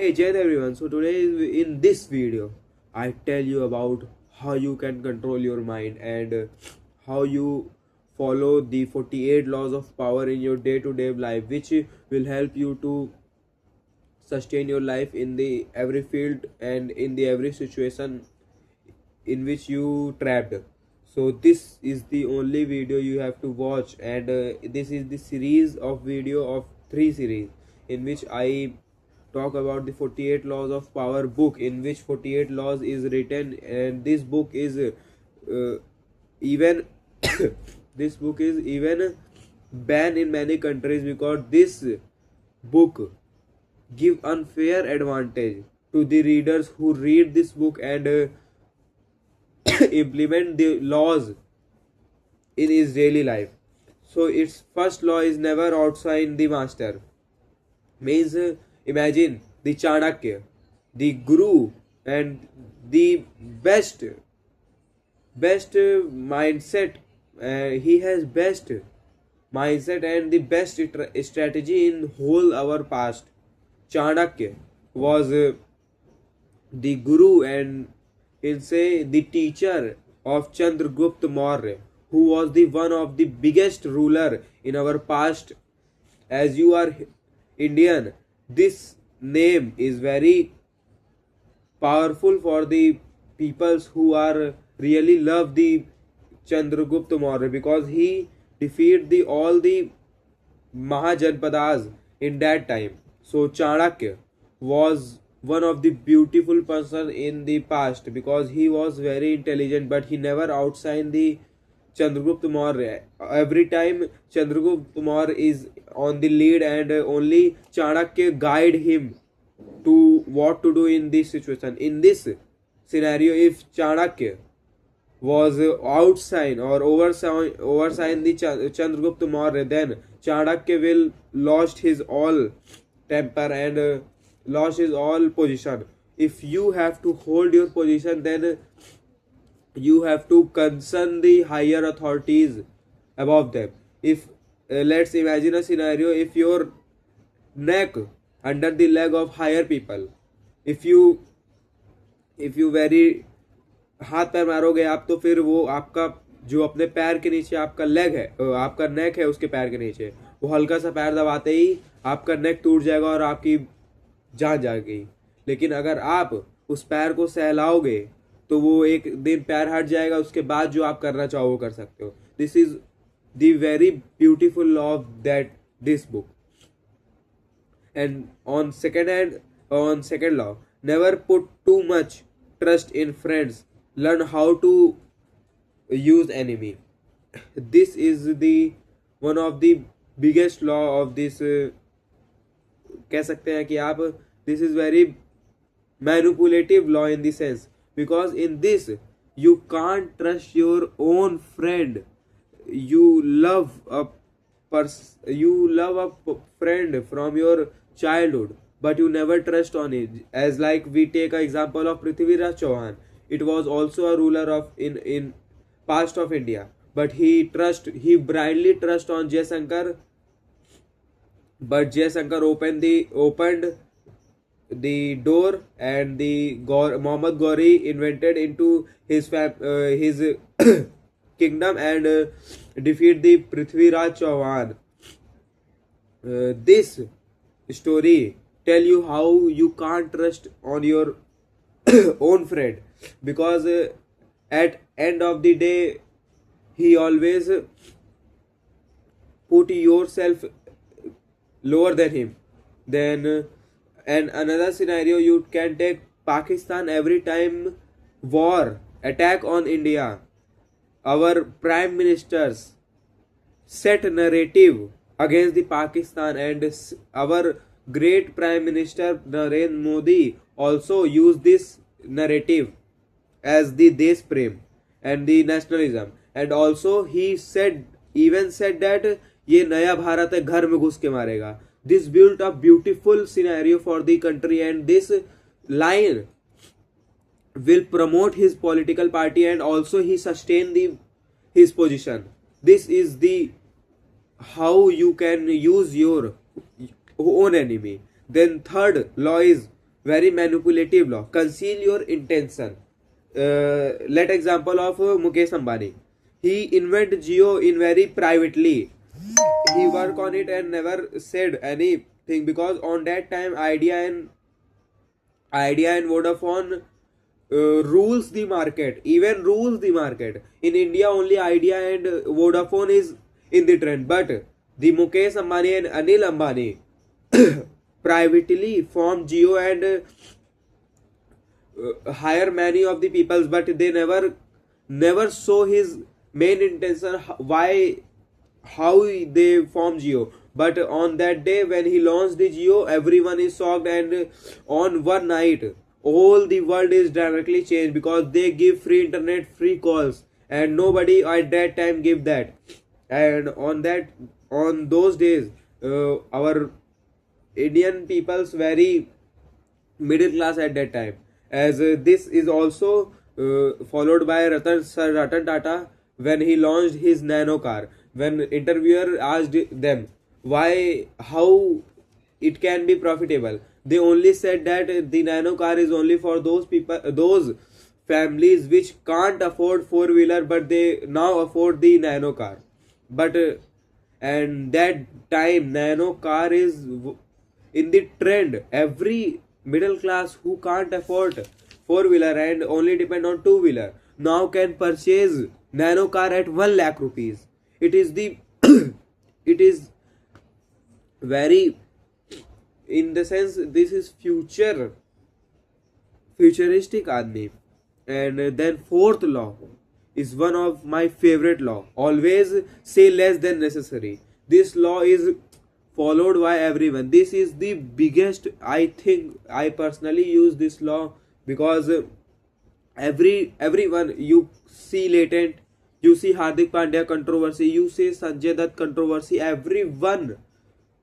Hey Jay everyone, so today in this video I tell you about how you can control your mind and how you follow the 48 laws of power in your day-to-day life, which will help you to sustain your life in the every field and in the every situation in which you trapped. So this is the only video you have to watch, and this is the series of video of three series in which I talk about the 48 laws of power book, in which 48 laws is written, and this book is even this book is even banned in many countries because this book give unfair advantage to the readers who read this book and implement the laws in his daily life. So its first law is never outside the master. Means imagine the Chanakya, the guru, and the best mindset. He has best mindset and the best strategy in whole our past. Chanakya was the guru and in say the teacher of Chandragupta Maurya, who was the one of the biggest ruler in our past. As you are Indian, this name is very powerful for the peoples who are really love the Chandragupta Maurya because he defeated the all the Mahajanpadas in that time. So Chanakya was one of the beautiful person in the past because he was very intelligent, but he never outshined the Chandragupta Maurya. Every time Chandragupta Maurya is on the lead and only Chanakya guide him to what to do in this situation. In this scenario, if Chanakya was outside or oversigned the Chandragupta Maurya, then Chanakya will lost his all temper and lost his all position. If you have to hold your position, then you have to concern the higher authorities above them. If let's imagine a scenario, if your neck under the leg of higher people, if you very हाथ पैर मारोगे आप, तो फिर वो आपका जो अपने पैर के नीचे आपका लेग है, आपका नेक है, उसके पैर के नीचे वो हल्का सा पैर दबाते ही आपका नेक टूट जाएगा और आपकी जान जाएगी. लेकिन अगर आप उस पैर को सहलाओगे तो वो एक दिन पैर हट जाएगा, उसके बाद जो आप करना चाहो वो कर सकते हो. This is the very beautiful law of that this book. And on second law, never put too much trust in friends. Learn how to use enemy. This is the one of the biggest law of this. कह सकते हैं कि आप this is very manipulative law in the sense, because in this you can't trust your own friend. You love a friend from your childhood, but you never trust on it. As like we take an example of Prithviraj Chauhan. It was also a ruler of in past of India, but he blindly trust on Jaishankar, but Jaishankar opened the door, and the Muhammad Ghori invented into his kingdom and defeat the Prithviraj Chauhan. This story tell you how you can't trust on your own friend, because at end of the day he always put yourself lower than him. Then and another scenario you can take Pakistan. Every time war attack on India, our prime ministers set narrative against the Pakistan, and our great prime minister Narendra Modi also used this narrative as the Desh Prem and the nationalism, and also he even said that ये नया भारत है, घर में घुस के मारेगा. This built a beautiful scenario for the country, and this line will promote his political party, and also he sustain his position. This is the how you can use your own enemy. Then third law is very manipulative law. Conceal your intention. Let example of Mukesh Ambani. He invented Jio in very privately. He worked on it and never said anything, because on that time Idea and Vodafone rules the market, even rules the market. In India, only Idea and Vodafone is in the trend, but the Mukesh Ambani and Anil Ambani privately formed Jio and hire many of the peoples, but they never saw his main intention, why how they formed Jio. But on that day when he launched the Jio, everyone is shocked, and on one night all the world is directly changed, because they give free internet, free calls, and nobody at that time give that. And on those days, our Indian people's very middle class at that time, as this is also followed by Ratan Tata when he launched his nano car. When interviewer asked them how it can be profitable, they only said that the nano car is only for those families which can't afford four-wheeler, but they now afford the nano car. But and that time nano car is in the trend. Every middle class who can't afford four-wheeler and only depend on two-wheeler now can purchase nano car at 1 lakh rupees. It is the it is very, in the sense, this is futuristic आदमी. And then fourth law is one of my favorite law. Always say less than necessary. This law is followed by everyone. This is the biggest, I think, I personally use this law, because everyone, you see latent, you see Hardik Pandya controversy, you see Sanjay Dutt controversy, everyone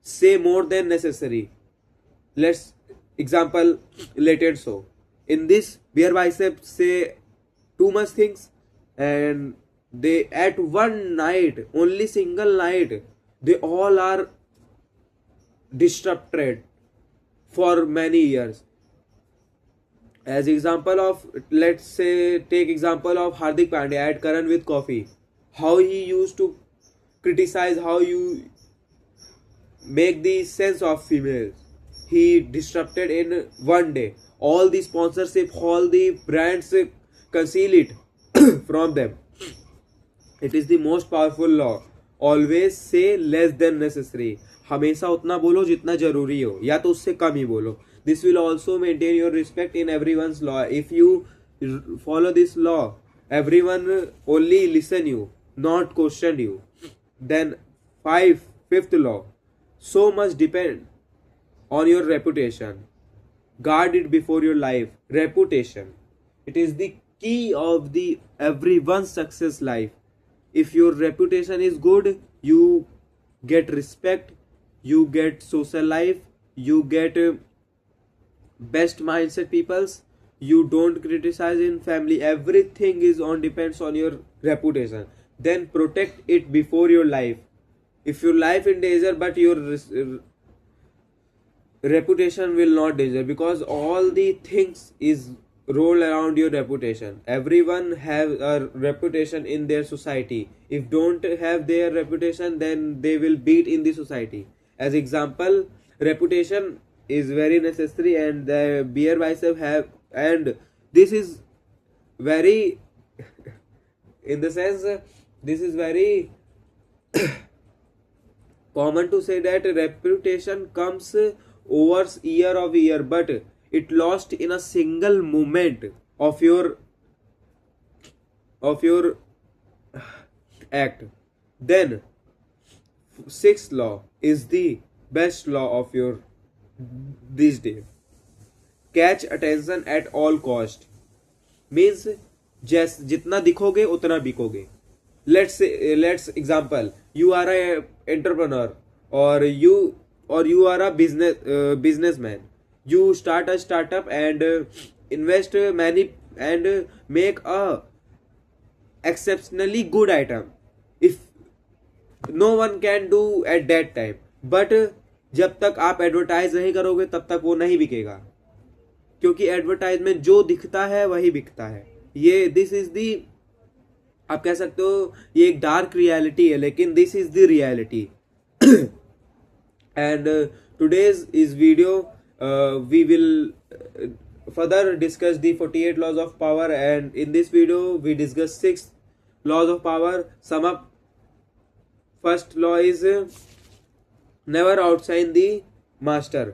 say more than necessary. Let's example latent. So in this, Beer Bicep say too much things, and they at one night, only single night, they all are disrupted for many years. As example of, let's say, take example of Hardik Pandya at Karan with Coffee, how he used to criticize how you make the sense of females. He disrupted in one day. All the sponsorship, all the brands conceal it from them. It is the most powerful law. Always say less than necessary. हमेशा उतना बोलो जितना जरूरी हो, या तो उससे कम ही बोलो. This will also maintain your respect in everyone's law. If you follow this law, everyone only listen you, not question you. Then fifth law. So much depend on your reputation. Guard it before your life. Reputation. It is the key of the everyone's success life. If your reputation is good, you get respect, you get social life, you get best mindset peoples, you don't criticize in family. Everything is on depends on your reputation. Then protect it before your life. If your life in danger but your reputation will not danger, because all the things is roll around your reputation. Everyone have a reputation in their society. If don't have their reputation, then they will beat in the society. As example, reputation is very necessary, and the Beer Bicep have, and this is very in the sense, this is very common to say that reputation comes over year of year, but it lost in a single moment of your act. Then sixth law is the best law of your these days. Catch attention at all cost. Means जितना दिखोगे उतना बिकोगे. Let's example, you are a entrepreneur, or you are a businessman. You start a startup and invest many and make a exceptionally good item. If no one can do at that time, but जब तक आप advertise नहीं करोगे तब तक वो नहीं बिकेगा. क्योंकि एडवर्टाइजमेंट जो दिखता है वही बिकता है। ये दिस इज दी, आप कह सकते हो ये एक डार्क रियलिटी है, लेकिन this is the reality. And today's is video we will further discuss the 48 laws of power, and in this video we discuss 6 laws of power. Sum up. First law is never outshine the master.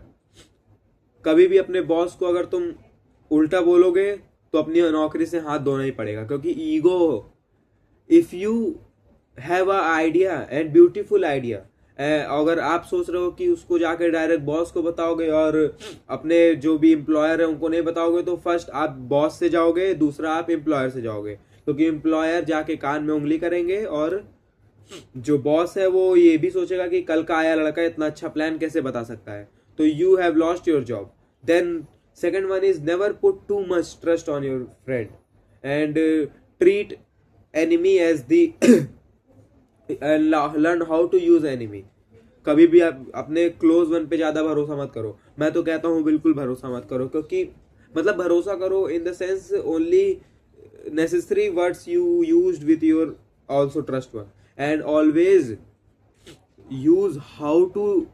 कभी भी अपने boss को अगर तुम उल्टा बोलोगे तो अपनी नौकरी से हाथ धोना ही पड़ेगा, क्योंकि ego, if you have a idea and beautiful idea, अगर आप सोच रहे हो कि उसको जाकर डायरेक्ट बॉस को बताओगे और अपने जो भी एम्प्लॉयर है उनको नहीं बताओगे, तो फर्स्ट आप बॉस से जाओगे, दूसरा आप एम्प्लॉयर से जाओगे, क्योंकि एम्प्लॉयर जाके कान में उंगली करेंगे और जो बॉस है वो ये भी सोचेगा कि कल का आया लड़का इतना अच्छा प्लान कैसे बता सकता है, तो you have lost your job. Then second one is never put too much trust on your friend and treat enemy as the learn how to use enemy. कभी भी आप अपने क्लोज वन पे ज्यादा भरोसा मत करो। मैं तो कहता हूँ बिल्कुल भरोसा मत करो, क्योंकि मतलब भरोसा करो in the sense only necessary words you used with your also trust one, and always use how to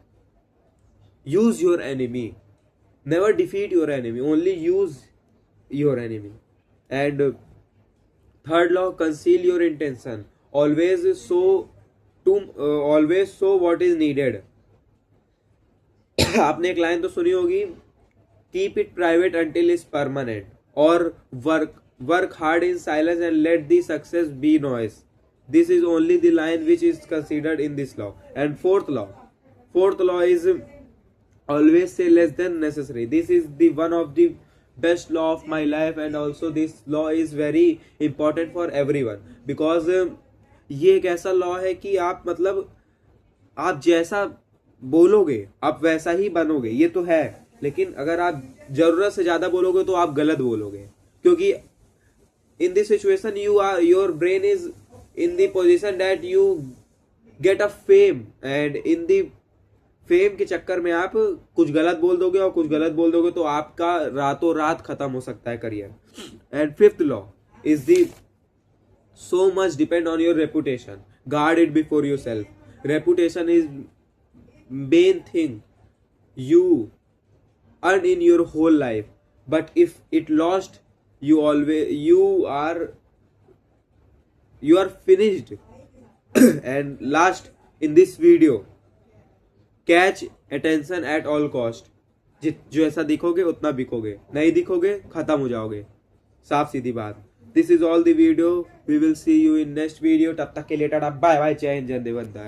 use your enemy. Never defeat your enemy, only use your enemy. And third law, conceal your intention, always show what is needed. आपने एक line तो सुनी होगी, keep it private until it's permanent, और work hard in silence and let the success be noise. This is only the line which is considered in this law. And fourth law is always say less than necessary. This is the one of the best law of my life, and also this law is very important for everyone, because ये एक ऐसा law है कि आप मतलब आप जैसा बोलोगे आप वैसा ही बनोगे, ये तो है, लेकिन अगर आप जरूरत से ज्यादा बोलोगे तो आप गलत बोलोगे, क्योंकि in this situation you are, your brain is in the position that you get a fame, and in the fame के चक्कर में आप कुछ गलत बोल दोगे, और कुछ गलत बोल दोगे तो आपका रातों रात खत्म हो सकता है career. And fifth law is the so much depend on your reputation, guard it before yourself. Reputation is main thing you earn in your whole life, but if it lost, you are finished. And last in this video, catch attention at all cost. जो ऐसा दिखोगे उतना बिकोगे, नहीं दिखोगे खत्म हो जाओगे, साफ सीधी बात। This is all the video. We will see you in next video. तब तक के लिए टाटा बाय बाय, जय हिंद, जय देव वंदे।